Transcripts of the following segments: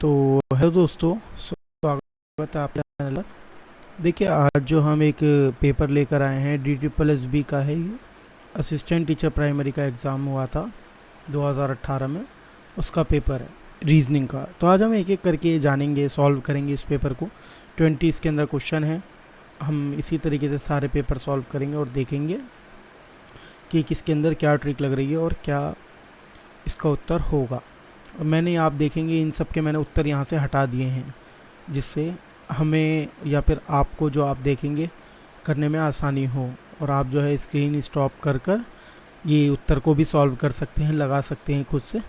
तो हेलो दोस्तों, स्वागत है आपके चैनल पर। देखिए, आज जो हम एक पेपर लेकर आए हैं डी ट्रिपल एस बी का है। ये असिस्टेंट टीचर प्राइमरी का एग्ज़ाम हुआ था 2018 में, उसका पेपर है रीजनिंग का। तो आज हम एक एक करके जानेंगे, सॉल्व करेंगे इस पेपर को। 20 इसके अंदर क्वेश्चन है। हम इसी तरीके से सारे पेपर सॉल्व करेंगे और देखेंगे कि किसके अंदर क्या ट्रिक लग रही है और क्या इसका उत्तर होगा। और मैंने आप देखेंगे इन सब के मैंने उत्तर यहाँ से हटा दिए हैं, जिससे हमें या फिर आपको जो आप देखेंगे करने में आसानी हो, और आप जो है स्क्रीन स्टॉप कर कर ये उत्तर को भी सॉल्व कर सकते हैं, लगा सकते हैं खुद से।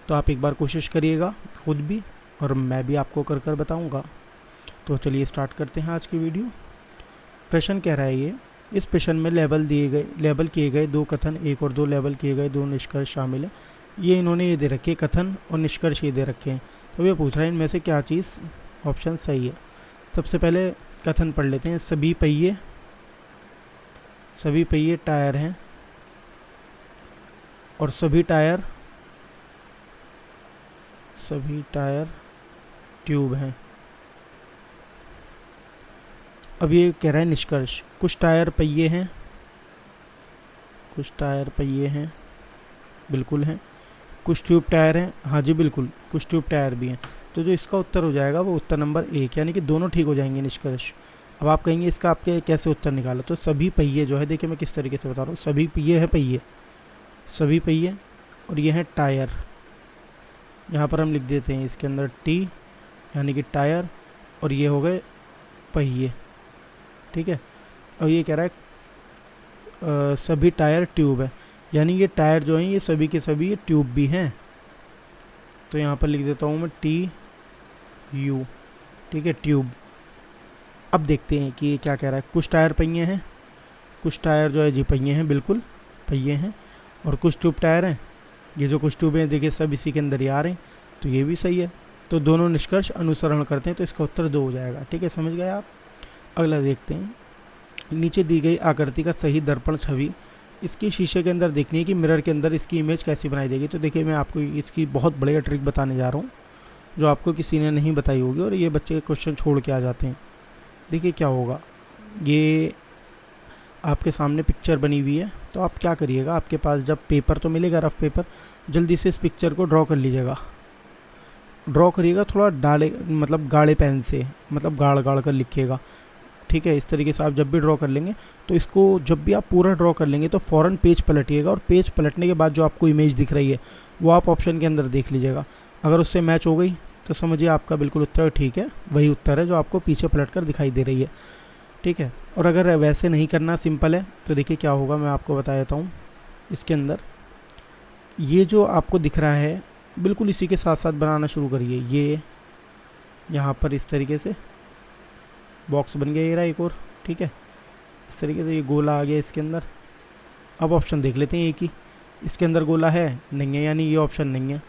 तो आप एक बार कोशिश करिएगा खुद भी, और मैं भी आपको कर कर बताऊँगा। तो चलिए स्टार्ट करते हैं आज की वीडियो। प्रश्न कह रहा है ये, इस प्रश्न में लेबल किए गए दो कथन, एक और दो लेबल किए गए दो निष्कर्ष शामिल है। ये इन्होंने ये दे रखे कथन और निष्कर्ष ये दे रखे हैं। तो ये पूछ रहा है इनमें से क्या चीज़ ऑप्शन सही है। सबसे पहले कथन पढ़ लेते हैं। सभी पहिए टायर हैं और सभी टायर ट्यूब हैं। अब ये कह रहा है निष्कर्ष, कुछ टायर पहिए हैं, बिल्कुल हैं। कुछ ट्यूब टायर हैं, हाँ जी बिल्कुल, कुछ ट्यूब टायर भी हैं। तो जो इसका उत्तर हो जाएगा वो उत्तर नंबर 1, यानी कि दोनों ठीक हो जाएंगे निष्कर्ष। अब आप कहेंगे इसका आपके कैसे उत्तर निकाला। तो सभी पहिए जो है, देखिए मैं किस तरीके से बता रहा हूँ। सभी पहिए और ये हैं टायर। यहाँ पर हम लिख देते हैं इसके अंदर टी, यानी कि टायर, और ये हो गए पहिए, ठीक है। और ये कह रहा है सभी टायर ट्यूब है, यानी ये टायर जो हैं ये सभी के सभी ये ट्यूब भी हैं। तो यहाँ पर लिख देता हूँ मैं TU, ठीक है, ट्यूब। अब देखते हैं कि ये क्या कह रहा है। कुछ टायर पहिए हैं, कुछ टायर जो है जी पहिए हैं, बिल्कुल पहिए हैं। और कुछ ट्यूब टायर हैं, ये जो कुछ ट्यूब हैं देखिए सब इसी के अंदर ही आ रहे हैं, तो ये भी सही है। तो दोनों निष्कर्ष अनुसरण करते हैं, तो इसका उत्तर 2 हो जाएगा, ठीक है, समझ गए आप। अगला देखते हैं। नीचे दी गई आकृति का सही दर्पण छवि इसकी शीशे के अंदर देखनी है कि मिरर के अंदर इसकी इमेज कैसी बनाई देगी। तो देखिए मैं आपको इसकी बहुत बढ़िया ट्रिक बताने जा रहा हूँ, जो आपको किसी ने नहीं बताई होगी, और ये बच्चे क्वेश्चन छोड़ के आ जाते हैं। देखिए क्या होगा। ये आपके सामने पिक्चर बनी हुई है, तो आप क्या करिएगा, आपके पास जब पेपर तो मिलेगा, रफ पेपर, जल्दी से इस पिक्चर को ड्रॉ कर लीजिएगा। ड्रॉ करिएगा थोड़ा मतलब गाढ़े पेन से, मतलब गाढ़ कर लिखिएगा, ठीक है। इस तरीके से आप जब भी ड्रॉ कर लेंगे, तो इसको जब भी आप पूरा ड्रॉ कर लेंगे तो फ़ौरन पेज पलटिएगा, और पेज पलटने के बाद जो आपको इमेज दिख रही है वो आप ऑप्शन के अंदर देख लीजिएगा। अगर उससे मैच हो गई तो समझिए आपका बिल्कुल उत्तर ठीक है, वही उत्तर है जो आपको पीछे पलट कर दिखाई दे रही है, ठीक है। और अगर वैसे नहीं करना, सिंपल है, तो देखिए क्या होगा, मैं आपको बता देता हूँ। इसके अंदर ये जो आपको दिख रहा है बिल्कुल इसी के साथ साथ बनाना शुरू करिए। ये यहाँ पर इस तरीके से बॉक्स बन गया, ये रहा एक और, ठीक है। इस तरीके से ये गोला आ गया इसके अंदर। अब ऑप्शन देख लेते हैं एक ही, इसके अंदर गोला है नहीं है, यानी ये ऑप्शन नहीं है।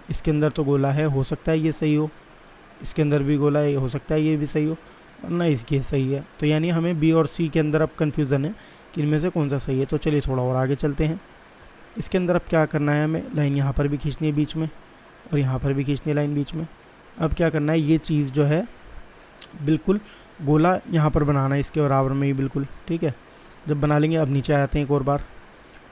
इसके अंदर तो गोला है, हो सकता है ये सही हो। इसके अंदर भी गोला है, हो सकता है ये भी सही हो, वरना इसके सही है। तो यानी हमें बी और सी के अंदर अब कन्फ्यूज़न है कि इनमें से कौन सा सही है। तो चलिए थोड़ा और आगे चलते हैं। इसके अंदर अब क्या करना है, हमें लाइन यहाँ पर भी खींचनी है बीच में, और यहाँ पर भी खींचनी है लाइन बीच में। अब क्या करना है, ये चीज़ जो है बिल्कुल गोला यहाँ पर बनाना है इसके बराबर में ही, बिल्कुल ठीक है। जब बना लेंगे, अब नीचे आते हैं एक और बार।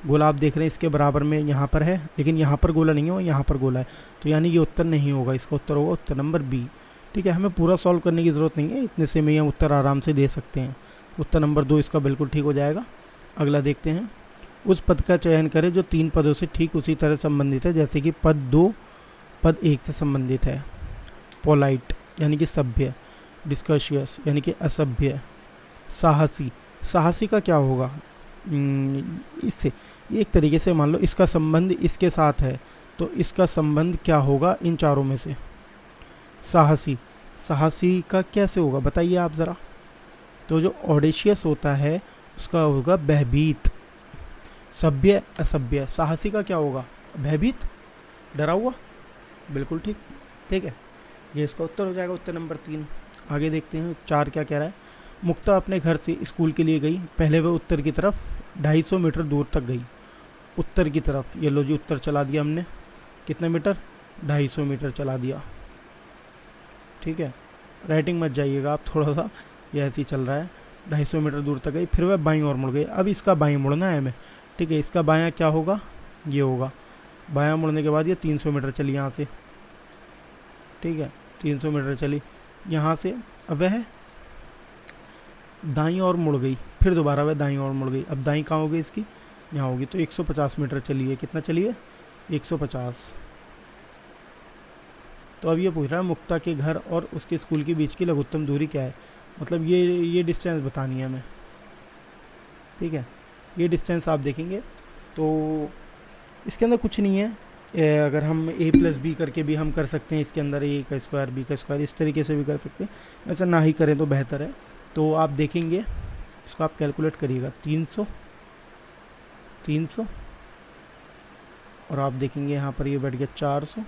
गोला आप देख रहे हैं इसके बराबर में यहाँ पर है, लेकिन यहाँ पर गोला नहीं है और यहाँ पर गोला है, तो यानी ये उत्तर नहीं होगा। इसका उत्तर होगा उत्तर नंबर बी, ठीक है। हमें पूरा सॉल्व करने की ज़रूरत नहीं है, इतने से में हम उत्तर आराम से दे सकते हैं। उत्तर नंबर 2 इसका बिल्कुल ठीक हो जाएगा। अगला देखते हैं। उस पद का चयन करें जो 3 पदों से ठीक उसी तरह संबंधित है, जैसे कि पद 2 पद 1 से संबंधित है। पोलाइट यानी कि सभ्य, डिस्कशियस यानी कि असभ्य, साहसी का क्या होगा, इससे ये एक तरीके से मान लो इसका संबंध इसके साथ है, तो इसका संबंध क्या होगा इन चारों में से। साहसी का कैसे होगा बताइए आप ज़रा। तो जो ऑडेशियस होता है उसका होगा भयभीत। सभ्य असभ्य, साहसी का क्या होगा, भयभीत, डरा हुआ, बिल्कुल ठीक, ठीक है। ये इसका उत्तर हो जाएगा उत्तर नंबर 3। आगे देखते हैं 4 क्या कह रहा है। मुक्ता अपने घर से स्कूल के लिए गई। पहले वह उत्तर की तरफ 250 मीटर दूर तक गई। उत्तर की तरफ, ये लो जी उत्तर चला दिया हमने, कितने मीटर, 250 मीटर चला दिया। ठीक है, राइटिंग मत जाइएगा आप थोड़ा सा, ये ऐसे ही चल रहा है। 250 मीटर दूर तक गई, फिर वह बाईं ओर मुड़ गई। अब इसका बाईं मुड़ना है हमें, ठीक है। इसका बायां क्या होगा, ये होगा। बायां मुड़ने के बाद ये 300 मीटर चली यहाँ से, ठीक है, 300 मीटर चली यहाँ से। अब वह दाईं ओर मुड़ गई, फिर दोबारा वह दाईं ओर मुड़ गई। अब दाईं कहाँ होगी इसकी, यहाँ होगी। तो 150 मीटर चली है, कितना चली है, 150। तो अब ये पूछ रहा है मुक्ता के घर और उसके स्कूल के बीच की लघुत्तम दूरी क्या है। मतलब ये डिस्टेंस बतानी है हमें, ठीक है। ये डिस्टेंस आप देखेंगे तो इसके अंदर कुछ नहीं है। अगर हम a+b करके भी हम कर सकते हैं, इसके अंदर a का स्क्वायर b का स्क्वायर, इस तरीके से भी कर सकते हैं। ऐसा ना ही करें तो बेहतर है। तो आप देखेंगे, इसको आप कैलकुलेट करिएगा, 300 और आप देखेंगे यहाँ पर ये बैठ गया 400,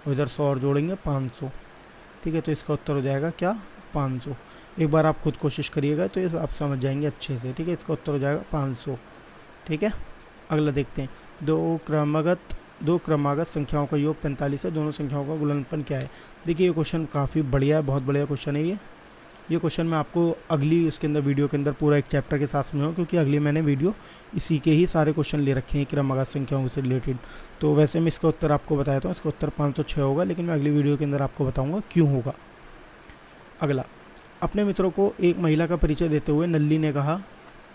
और इधर 100 और जोड़ेंगे 500, ठीक है। तो इसका उत्तर हो जाएगा क्या, 500। एक बार आप खुद कोशिश करिएगा तो ये आप समझ जाएंगे अच्छे से, ठीक है। इसका उत्तर हो जाएगा 500, ठीक है। अगला देखते हैं, दो क्रमागत संख्याओं का योग 45 है, दोनों संख्याओं का गुणनफल क्या है। देखिए ये क्वेश्चन काफ़ी बढ़िया है, बहुत बढ़िया क्वेश्चन है ये क्वेश्चन मैं आपको अगली उसके अंदर वीडियो के अंदर पूरा एक चैप्टर के साथ समझाऊँ, क्योंकि अगली मैंने वीडियो इसी के ही सारे क्वेश्चन ले रखे हैं क्रमागत संख्याओं से रिलेटेड। तो वैसे मैं इसका उत्तर आपको बताया था, इसका उत्तर 506 होगा, लेकिन मैं अगली वीडियो के अंदर आपको बताऊँगा क्यों होगा। अगला, अपने मित्रों को एक महिला का परिचय देते हुए नल्ली ने कहा,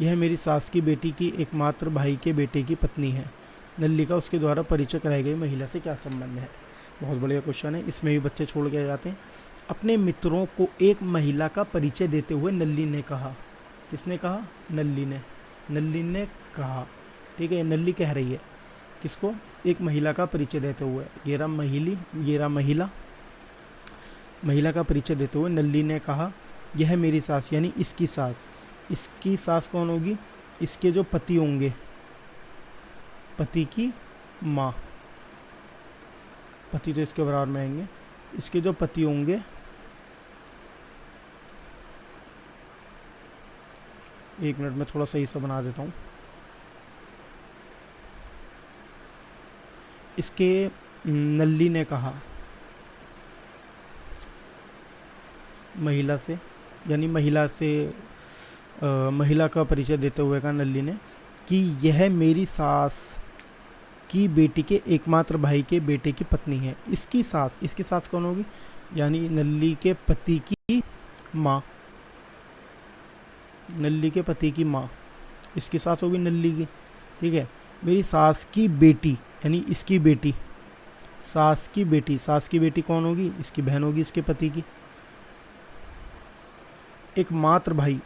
यह मेरी सास की बेटी की एकमात्र भाई के बेटे की पत्नी है। नल्ली का उसके द्वारा परिचय कराई गई महिला से क्या संबंध है। बहुत बढ़िया क्वेश्चन है, इसमें भी बच्चे छोड़ के जाते हैं। अपने मित्रों को एक महिला का परिचय देते हुए नल्ली ने कहा, किसने कहा, नल्ली ने कहा, ठीक है। नल्ली कह रही है किसको, एक महिला का परिचय देते हुए, ये रहा महिला का परिचय देते हुए नल्ली ने कहा, यह मेरी सास, यानी इसकी सास कौन होगी, इसके जो पति होंगे, पति की माँ, पति तो इसके बराबर में आएंगे, इसके जो पति होंगे, एक मिनट में थोड़ा सही सा बना देता हूँ। इसके नल्ली ने कहा महिला से, यानी महिला का परिचय देते हुए कहा नल्ली ने कि यह मेरी सास की बेटी के एकमात्र भाई के बेटे की पत्नी है। इसकी सास कौन होगी, यानी नल्ली के पति की माँ, नल्ली के पति की माँ, इसकी सास होगी नल्ली की, ठीक है। मेरी सास की बेटी, यानी इसकी बेटी, सास की बेटी कौन होगी, इसकी बहन होगी इसके पति की। एकमात्र भाई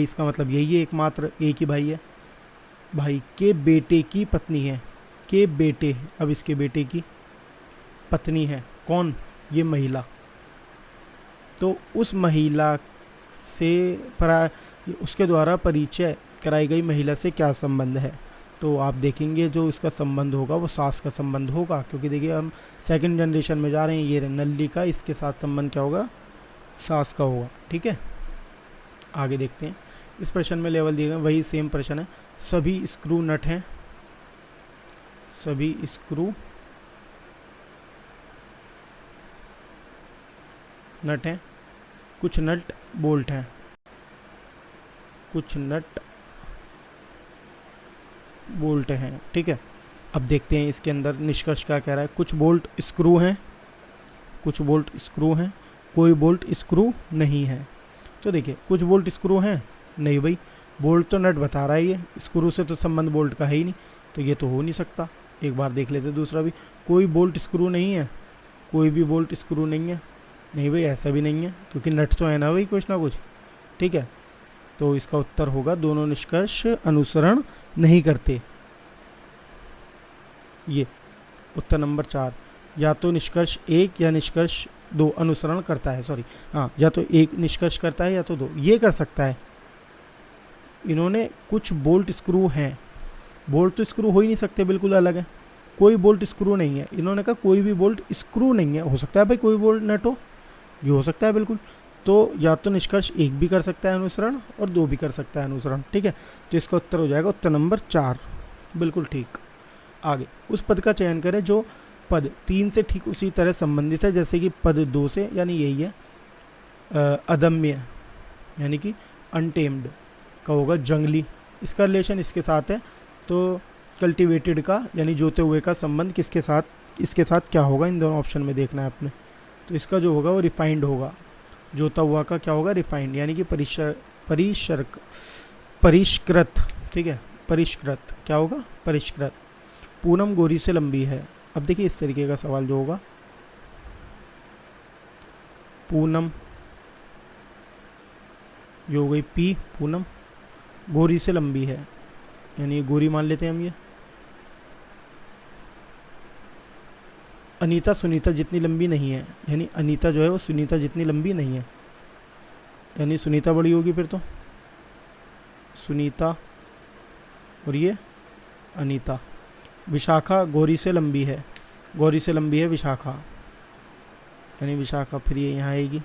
इसका मतलब यही है, एकमात्र एक ही भाई है, भाई के बेटे की पत्नी है, के बेटे, अब इसके बेटे की पत्नी है कौन, ये महिला। तो उस महिला से उसके द्वारा परिचय कराई गई महिला से क्या संबंध है। तो आप देखेंगे जो इसका संबंध होगा वो सास का संबंध होगा, क्योंकि देखिए हम सेकंड जनरेशन में जा रहे हैं। ये नल्ली का इसके साथ संबंध क्या होगा, सास का होगा, ठीक है। आगे देखते हैं, इस प्रश्न में लेवल दिए गए वही सेम प्रश्न है। सभी स्क्रू नट हैं, सभी स्क्रू नट हैं, कुछ नट बोल्ट हैं, कुछ नट बोल्ट हैं, ठीक है। अब देखते हैं इसके अंदर निष्कर्ष क्या कह रहा है। कुछ बोल्ट स्क्रू हैं, कुछ बोल्ट स्क्रू हैं, कोई बोल्ट स्क्रू नहीं है। तो देखिए कुछ बोल्ट स्क्रू हैं, नहीं भाई, बोल्ट तो नट बता रहा है, ये स्क्रू से तो संबंध बोल्ट का है ही नहीं, तो ये तो हो नहीं सकता। एक बार देख लेते दूसरा भी, कोई बोल्ट स्क्रू नहीं है, कोई भी बोल्ट स्क्रू नहीं है, नहीं भाई ऐसा भी नहीं है, क्योंकि नट तो है ना भाई कुछ ना कुछ, ठीक है। तो इसका उत्तर होगा दोनों निष्कर्ष अनुसरण नहीं करते। ये उत्तर नंबर 4, या तो निष्कर्ष 1 या निष्कर्ष 2 अनुसरण करता है, सॉरी हाँ, या तो 1 निष्कर्ष करता है या तो 2, ये कर सकता है। इन्होंने कुछ बोल्ट स्क्रू हैं, बोल्ट तो स्क्रू हो ही नहीं सकते, बिल्कुल अलग है। कोई बोल्ट स्क्रू नहीं है, इन्होंने कहा कोई भी बोल्ट स्क्रू नहीं है। हो सकता है भाई कोई बोल्ट नट हो, ये हो सकता है बिल्कुल। तो या तो निष्कर्ष 1 भी कर सकता है अनुसरण और 2 भी कर सकता है अनुसरण, ठीक है। तो इसका उत्तर हो जाएगा उत्तर नंबर 4, बिल्कुल ठीक। आगे, उस पद का चयन करें जो पद 3 से ठीक उसी तरह संबंधित है जैसे कि पद 2 से, यानी यही है अदम्य, यानी कि अनटेम्ड का होगा जंगली, इसका रिलेशन इसके साथ है। तो कल्टिवेटेड का यानी जोते हुए का संबंध किसके साथ, इसके साथ क्या होगा, इन दोनों ऑप्शन में देखना है आपने। तो इसका जो होगा वो रिफाइंड होगा, जोता हुआ का क्या होगा, रिफाइंड, यानी कि परिष्कृत, ठीक है, परिष्कृत क्या होगा, परिष्कृत। पूनम गोरी से लंबी है। अब देखिए इस तरीके का सवाल जो होगा, पूनम ये हो गई पी, पूनम गोरी से लंबी है, यानी गोरी मान लेते हैं हम ये। अनीता सुनीता जितनी लंबी नहीं है, यानी अनीता जो है वो सुनीता जितनी लंबी नहीं है, यानी सुनीता बड़ी होगी फिर तो, सुनीता और ये अनीता। विशाखा गौरी से लंबी है, गौरी से लंबी है विशाखा, यानी विशाखा फिर ये यहाँ आएगी,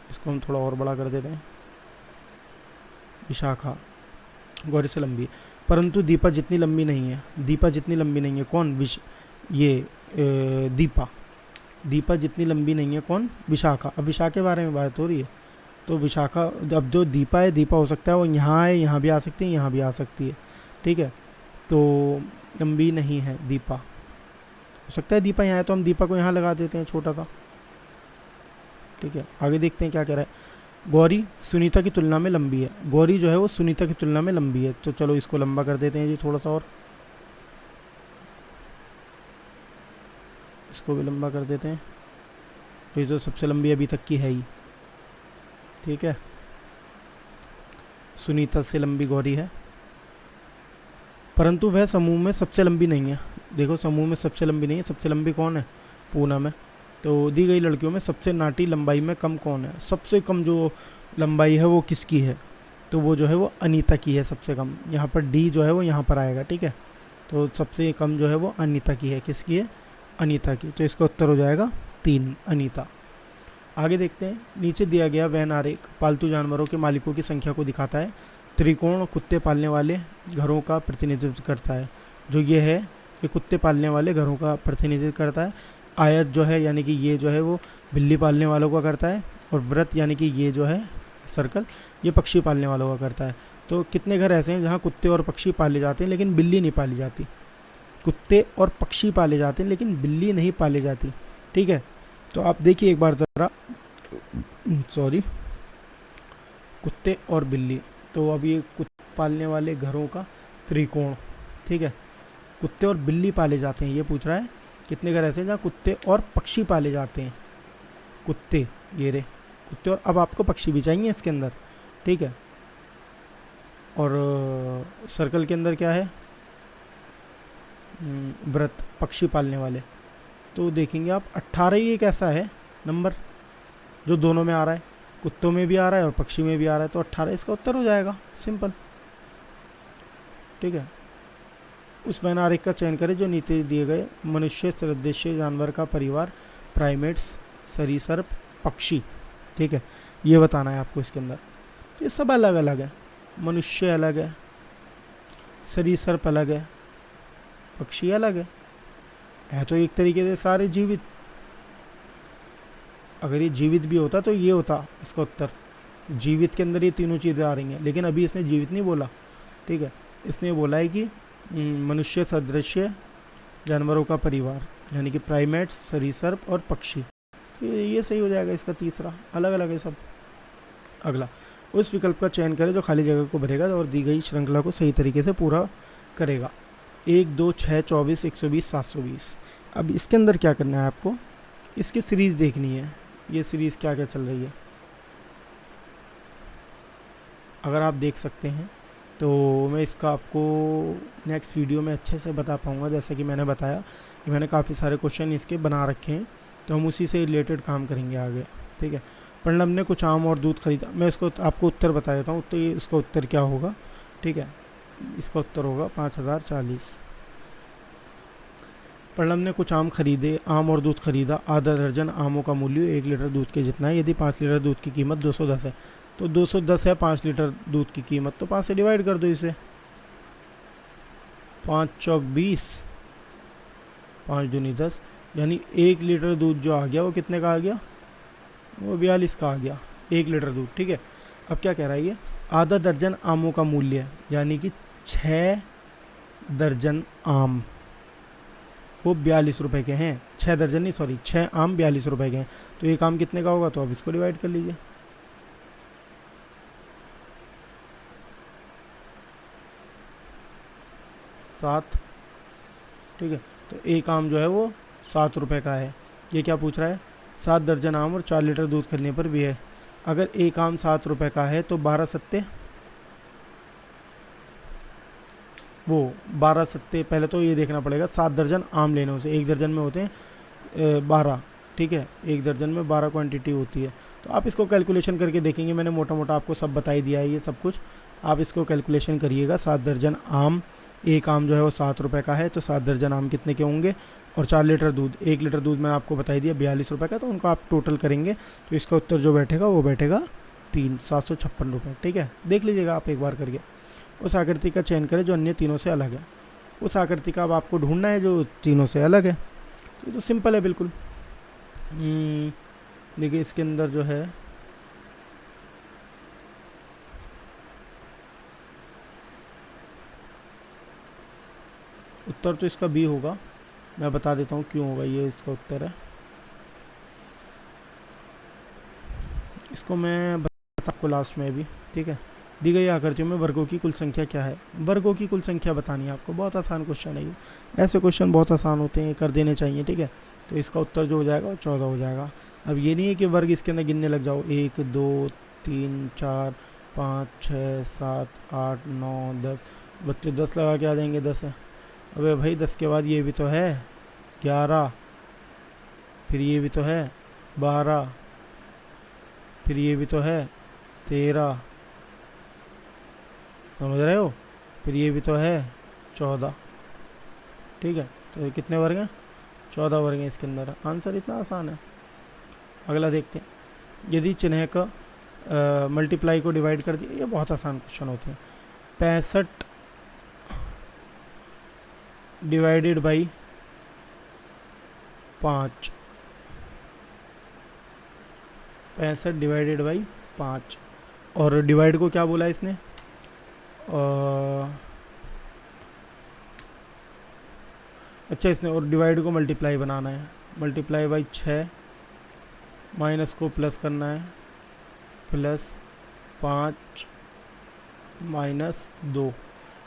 इसको हम थोड़ा और बड़ा कर देते हैं, विशाखा गौरी से लंबी है। परंतु दीपा जितनी लंबी नहीं है, दीपा जितनी लंबी नहीं है, कौन, दीपा, दीपा जितनी लंबी नहीं है, कौन, विशाखा। अब विशाखा के बारे में बात हो रही है, तो विशाखा, अब जो दीपा है, दीपा हो सकता है वो यहाँ है, यहाँ भी आ सकती है, यहाँ भी आ सकती है, ठीक है। तो लंबी नहीं है दीपा, हो सकता है दीपा यहाँ है तो हम दीपा को यहाँ लगा देते हैं छोटा सा, ठीक है। आगे देखते हैं क्या कह रहा है। गौरी सुनीता की तुलना में लंबी है, गौरी जो है वो सुनीता की तुलना में लंबी है, तो चलो इसको लंबा कर देते हैं जी थोड़ा सा, और इसको भी लंबा कर देते हैं, तो ये तो सबसे लंबी अभी तक की है ही, ठीक है। सुनीता से लंबी गौरी है, परंतु वह समूह में सबसे लंबी नहीं है। देखो समूह में सबसे लंबी नहीं है, सबसे लंबी कौन है, पूनम है। तो दी गई लड़कियों में सबसे नाटी लंबाई में कम कौन है, सबसे कम जो लंबाई है वो किसकी है, तो वो जो है वो अनीता की है सबसे कम। यहाँ पर डी जो है वो यहाँ पर आएगा, ठीक है। तो सबसे कम जो है वो अनीता की है, किसकी है, अनीता की। तो इसका उत्तर हो जाएगा 3, अनीता। आगे देखते हैं, नीचे दिया गया वैन आरेख पालतू जानवरों के मालिकों की संख्या को दिखाता है। त्रिकोण कुत्ते पालने वाले घरों का प्रतिनिधित्व करता है, जो ये है कि कुत्ते पालने वाले घरों का प्रतिनिधित्व करता है। आयत जो है यानी कि ये जो है वो बिल्ली पालने वालों का करता है, और व्रत यानी कि ये जो है सर्कल ये पक्षी पालने वालों का करता है। तो कितने घर ऐसे हैं जहाँ कुत्ते और पक्षी पाले जाते हैं लेकिन बिल्ली नहीं पाली जाती, कुत्ते और पक्षी पाले जाते हैं लेकिन बिल्ली नहीं पाली जाती, ठीक है। तो आप देखिए एक बार ज़रा, सॉरी, कुत्ते और बिल्ली, तो अब ये कुत्ते पालने वाले घरों का त्रिकोण, ठीक है, कुत्ते और बिल्ली पाले जाते हैं। ये पूछ रहा है कितने घर ऐसे हैं जहाँ कुत्ते और पक्षी पाले जाते हैं, कुत्ते ये रे कुत्ते, और अब आपको पक्षी भी चाहिए इसके अंदर, ठीक है। और सर्कल के अंदर क्या है, व्रत पक्षी पालने वाले। तो देखेंगे आप 18 ही एक ऐसा है नंबर जो दोनों में आ रहा है, कुत्तों में भी आ रहा है और पक्षी में भी आ रहा है, तो 18 इसका उत्तर हो जाएगा, सिंपल, ठीक है। उस वैन आरेख का चयन करें जो नीचे दिए गए मनुष्य, सदृश्य जानवर का परिवार, प्राइमेट्स, सरीसृप, पक्षी, ठीक है, ये बताना है आपको इसके अंदर। ये सब अलग अलग है, मनुष्य अलग है, सरीसृप अलग है, पक्षी अलग है तो एक तरीके से सारे जीवित। अगर ये जीवित भी होता तो ये होता इसका उत्तर, जीवित के अंदर ये तीनों चीज़ें आ रही हैं, लेकिन अभी इसने जीवित नहीं बोला, ठीक है। इसने बोला है कि मनुष्य सदृश्य जानवरों का परिवार, यानी कि प्राइमेट्स, सरीसृप और पक्षी, तो ये सही हो जाएगा इसका तीसरा, अलग अलग है सब। अगला, उस विकल्प का चयन करें जो खाली जगह को भरेगा और दी गई श्रृंखला को सही तरीके से पूरा करेगा। 1, 2, 6, 24, 120, 720। अब इसके अंदर क्या करना है आपको, इसकी सीरीज़ देखनी है, ये सीरीज़ क्या क्या चल रही है। अगर आप देख सकते हैं तो मैं इसका आपको नेक्स्ट वीडियो में अच्छे से बता पाऊँगा। जैसे कि मैंने बताया कि मैंने काफ़ी सारे क्वेश्चन इसके बना रखे हैं, तो हम उसी से रिलेटेड काम करेंगे आगे, ठीक है। प्रणब ने कुछ आम और दूध खरीदा, मैं इसको आपको उत्तर बता देता हूँ, तो ये इसका उत्तर क्या होगा, ठीक है। इसका उत्तर होगा 5040। प्रणब ने कुछ आम खरीदे, आम और दूध खरीदा, आधा दर्जन आमों का मूल्य 1 लीटर दूध के जितना है। यदि 5 लीटर दूध की कीमत 210 है, तो 210 है 5 लीटर दूध की कीमत, तो 5 से डिवाइड कर दो इसे, 5 चौक 20, 5 दूनी 10, यानी 1 लीटर दूध जो आ गया वो कितने का आ गया, वो 42 का आ गया 1 लीटर दूध। ठीक है, अब क्या कह रहा है ये, आधा दर्जन आमों का मूल्य, यानी कि 6 दर्जन आम वो 42 रुपए के हैं। 6 दर्जन नहीं, सॉरी 6 आम 42 रुपए के हैं। तो एक आम कितने का होगा, तो अब इसको डिवाइड कर लीजिए। 7। ठीक है, तो एक आम जो है वो 7 रुपए का है। ये क्या पूछ रहा है, 7 दर्जन आम और 4 लीटर दूध करने पर भी है। अगर एक आम 7 रुपए का है तो 12 सत्ते, वो 12 सत्ते, पहले तो ये देखना पड़ेगा 7 दर्जन आम लेने उसे, एक दर्जन में होते हैं 12। ठीक है, एक दर्जन में 12 क्वांटिटी होती है। तो आप इसको कैलकुलेशन करके देखेंगे, मैंने मोटा मोटा आपको सब बता ही दिया है ये सब कुछ, आप इसको कैलकुलेशन करिएगा। 7 दर्जन आम, एक आम जो है वो 7 रुपये का है, तो 7 दर्जन आम कितने के होंगे, और 4 लीटर दूध, 1 लीटर दूध मैंने आपको बता ही दिया 42 रुपये का, तो उनको आप टोटल करेंगे तो इसका उत्तर जो बैठेगा वो बैठेगा 756 रुपये। ठीक है, देख लीजिएगा आप एक बार करके। उस आकृति का चयन करें जो अन्य तीनों से अलग है। उस आकृति का अब आपको ढूंढना है जो तीनों से अलग है। तो ये तो सिंपल है बिल्कुल। देखिए इसके अंदर जो है उत्तर तो इसका बी होगा, मैं बता देता हूँ क्यों होगा, ये इसका उत्तर है। इसको मैं बता आपको लास्ट में भी। ठीक है, दी गई आकृतियों में वर्गों की कुल संख्या क्या है। वर्गों की कुल संख्या बतानी है आपको, बहुत आसान क्वेश्चन है ये, ऐसे क्वेश्चन बहुत आसान होते हैं, कर देने चाहिए। ठीक है, तो इसका उत्तर जो हो जाएगा वो 14 हो जाएगा। अब ये नहीं है कि वर्ग इसके अंदर गिनने लग जाओ, 1 2 3 4 5 6 7 8 9 10, बच्चे 10 लगा के आ जाएंगे, 10 है। अबे भाई 10 के बाद ये भी तो है 11, फिर ये भी तो है 12, फिर ये भी तो है 13, समझ रहे हो, फिर ये भी तो है 14। ठीक है, तो कितने वर्ग हैं, 14 वर्ग हैं इसके अंदर। आंसर इतना आसान है। अगला देखते हैं, यदि चिन्ह का मल्टीप्लाई को डिवाइड कर दिया, ये बहुत आसान क्वेश्चन होते हैं। 65 डिवाइडेड बाई 5, 65 डिवाइडेड बाई 5, और डिवाइड को क्या बोला इसने, अच्छा इसने, और डिवाइड को मल्टीप्लाई बनाना है, मल्टीप्लाई बाई 6, माइनस को प्लस करना है, प्लस 5 माइनस 2,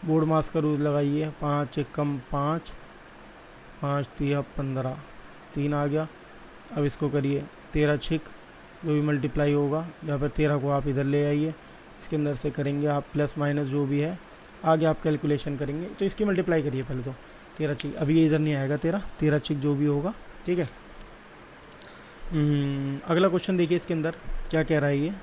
बोर्ड मास का रूल लगाइए, 5 कम 5, 5 3 15, 3 आ गया। अब इसको करिए 13 6, जो भी मल्टीप्लाई होगा, या फिर 13 को आप इधर ले आइए, इसके अंदर से करेंगे आप प्लस माइनस जो भी है, आगे आप कैलकुलेशन करेंगे। तो इसकी मल्टीप्लाई करिए पहले तो, 13 6, अभी ये इधर नहीं आएगा 13 6 जो भी होगा। ठीक है, अगला क्वेश्चन देखिए इसके अंदर क्या कह रहा है ये,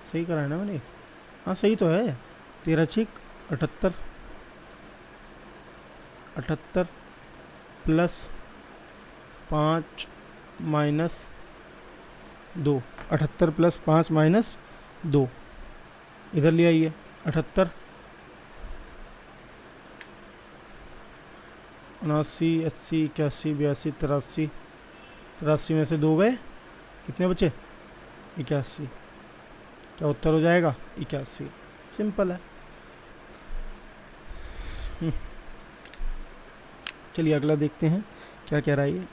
सही करा है ना मैंने, हाँ सही तो है, 13 6 78, 78 प्लस 5 माइनस 2, 78 प्लस 5 माइनस 2, इधर ले आइए 78, 79 80 81 82 83, 83 में से 2 गए, कितने बचे 81, क्या उत्तर हो जाएगा 81। सिंपल है। चलिए अगला देखते हैं क्या कह रहा है ये,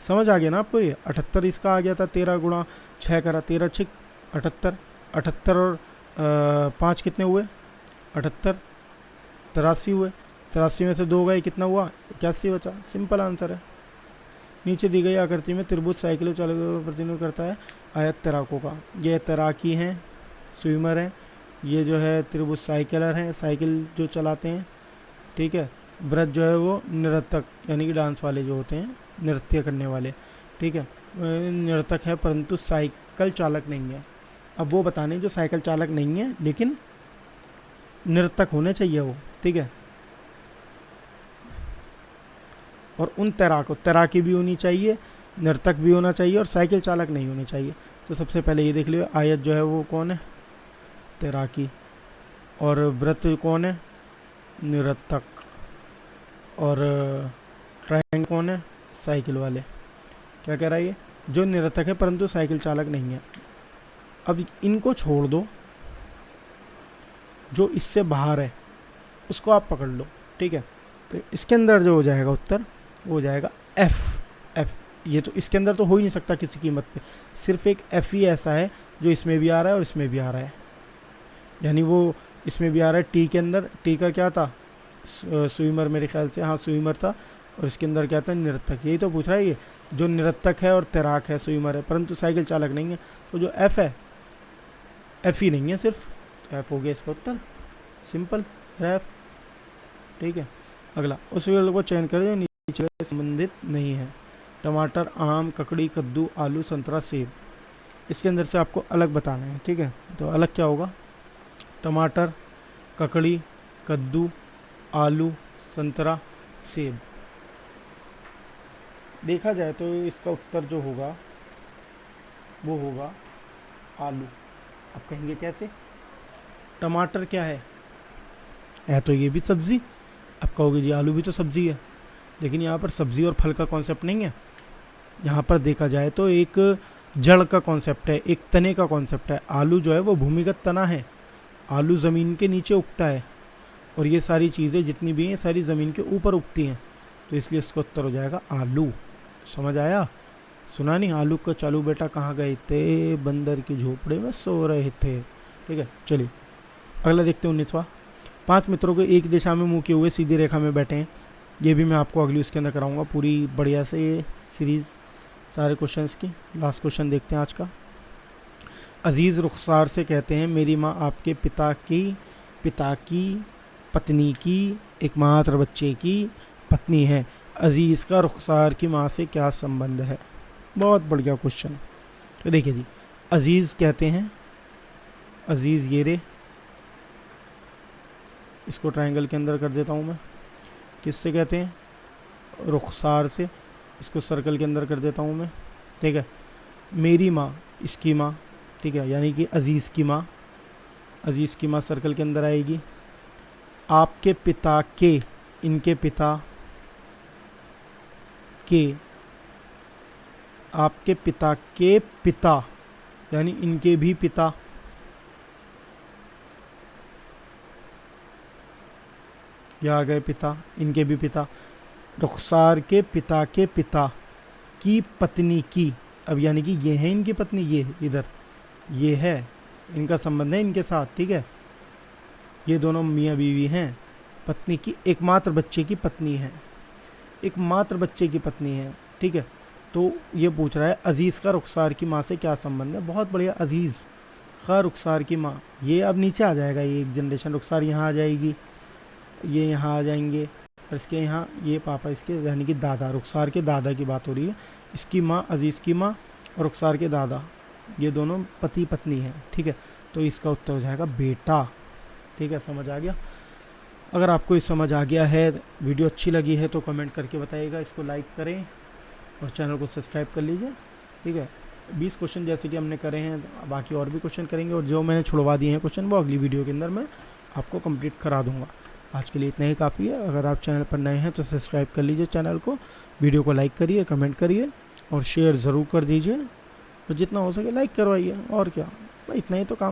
समझ आ गया ना आपको ये। 78 इसका आ गया था, 13 गुणा 6 करा, 13 6 78, 78 और 5 कितने हुए 78, 83 हुए, 83 में से 2 गए, कितना हुआ 81 बचा। सिंपल आंसर है। नीचे दी गई आकृति में त्रिभुज साइकिल चालक प्रतिनिधित्व करता है आयत तैराकों का। ये तैराकी हैं, स्विमर हैं, ये जो है त्रिभुज साइकिलर हैं, साइकिल जो चलाते हैं। ठीक है, व्रत जो है वो नर्तक यानी कि डांस वाले जो होते हैं, नृत्य करने वाले। ठीक है, नर्तक है परंतु साइकिल चालक नहीं है। अब वो बताने जो साइकिल चालक नहीं है लेकिन नर्तक होने चाहिए वो। ठीक है, और उन तैराकी भी होनी चाहिए, नर्तक भी होना चाहिए और साइकिल चालक नहीं होने चाहिए। तो सबसे पहले ये देख लियो, आयत जो है वो कौन है, तैराकी। और वृत्त कौन है? निरर्थक। और ट्रायंगल कौन है? साइकिल वाले। क्या कह रहा है ये? जो निरर्थक है परंतु साइकिल चालक नहीं है। अब इनको छोड़ दो, जो इससे बाहर है उसको आप पकड़ लो, ठीक है। तो इसके अंदर जो हो जाएगा उत्तर, वो हो जाएगा एफ। ये तो इसके अंदर तो हो ही नहीं सकता किसी कीमत पे, सिर्फ एक एफ ही ऐसा है जो इसमें भी आ रहा है और इसमें भी आ रहा है। यानी वो इसमें भी आ रहा है टी के अंदर। टी का क्या था? स्विमर, मेरे ख्याल से, हाँ स्विमर था। और इसके अंदर क्या था? निरर्थक। यही तो पूछ रहा है ये, जो निरर्थक है और तैराक है, स्विमर है, परंतु साइकिल चालक नहीं है। तो जो एफ है, एफ ही नहीं है सिर्फ, तो एफ हो गया इसका उत्तर, सिंपल एफ, ठीक है। अगला, उस विकल्प को चयन करें जो नीचे संबंधित नहीं है। टमाटर, आम, ककड़ी, कद्दू, आलू, संतरा, सेब। इसके अंदर से आपको अलग बताना है, ठीक है। तो अलग क्या होगा? टमाटर, ककड़ी, कद्दू, आलू, संतरा, सेब। देखा जाए तो इसका उत्तर जो होगा वो होगा आलू। अब कहेंगे कैसे? टमाटर क्या है तो ये भी सब्जी। अब कहोगे जी आलू भी तो सब्जी है, लेकिन यहाँ पर सब्जी और फल का कॉन्सेप्ट नहीं है। यहाँ पर देखा जाए तो एक जड़ का कॉन्सेप्ट है, एक तने का कॉन्सेप्ट है। आलू जो है वो भूमिगत तना है, आलू ज़मीन के नीचे उगता है, और ये सारी चीज़ें जितनी भी हैं सारी ज़मीन के ऊपर उगती हैं। तो इसलिए इसका उत्तर हो जाएगा आलू। समझ आया? सुना नहीं? आलू का चालू बेटा कहाँ गए थे? बंदर की झोपड़े में सो रहे थे। ठीक है, चलिए अगला देखते हैं 19वां। 5 मित्रों को एक दिशा में मुँह किए हुए सीधी रेखा में बैठे हैं। ये भी मैं आपको अगली उसके अंदर कराऊंगा पूरी बढ़िया से ये सीरीज़, सारे क्वेश्चंस की। लास्ट क्वेश्चन देखते हैं आज का। अजीज़ रुखसार से कहते हैं, मेरी माँ आपके पिता की पत्नी की एकमात्र बच्चे की पत्नी है। अजीज़ का रुखसार की माँ से क्या संबंध है? बहुत बढ़िया क्वेश्चन। तो देखिए जी, अजीज़ कहते हैं, अजीज़ ये रे, इसको ट्रायंगल के अंदर कर देता हूँ मैं। किससे कहते हैं? रुखसार से। इसको सर्कल के अंदर कर देता हूँ मैं, ठीक है। मेरी माँ, इसकी माँ, ठीक है, यानी कि अजीज़ की माँ। अजीज़ की माँ सर्कल के अंदर आएगी। आपके पिता के, इनके पिता के, आपके पिता के पिता, यानी इनके भी पिता, या आ गए पिता, इनके भी पिता। रुखसार के पिता की पत्नी की, अब यानी कि ये है इनकी पत्नी, ये इधर ये है, इनका संबंध है इनके साथ, ठीक है। ये दोनों मियाँ बीवी हैं। पत्नी की एकमात्र बच्चे की पत्नी है, एकमात्र बच्चे की पत्नी है, ठीक है। तो ये पूछ रहा है अजीज़ का रुखसार की माँ से क्या संबंध है। बहुत बढ़िया, अजीज़ का रुखसार की माँ, ये अब नीचे आ जाएगा, ये एक जनरेशन। रुखसार यहाँ आ जाएगी, ये यहाँ आ जाएंगे, और इसके यहाँ ये पापा इसके, यानी कि दादा, रुखसार के दादा की बात हो रही है। इसकी माँ, अजीज़ की माँ और रुखसार के दादा, ये दोनों पति पत्नी हैं, ठीक है। तो इसका उत्तर हो जाएगा बेटा, ठीक है। समझ आ गया? अगर आपको ये समझ आ गया है, वीडियो अच्छी लगी है तो कमेंट करके बताइएगा, इसको लाइक करें और चैनल को सब्सक्राइब कर लीजिए, ठीक है। 20 क्वेश्चन जैसे कि हमने करे हैं, बाकी और भी क्वेश्चन करेंगे, और जो मैंने छुड़वा दिए हैं क्वेश्चन वो अगली वीडियो के अंदर मैं आपको कंप्लीट करा दूंगा। आज के लिए इतना ही काफ़ी है। अगर आप चैनल पर नए हैं तो सब्सक्राइब कर लीजिए चैनल को, वीडियो को लाइक करिए, कमेंट करिए और शेयर ज़रूर कर दीजिए, और जितना हो सके लाइक करवाइए। और क्या भाई, इतना ही तो काम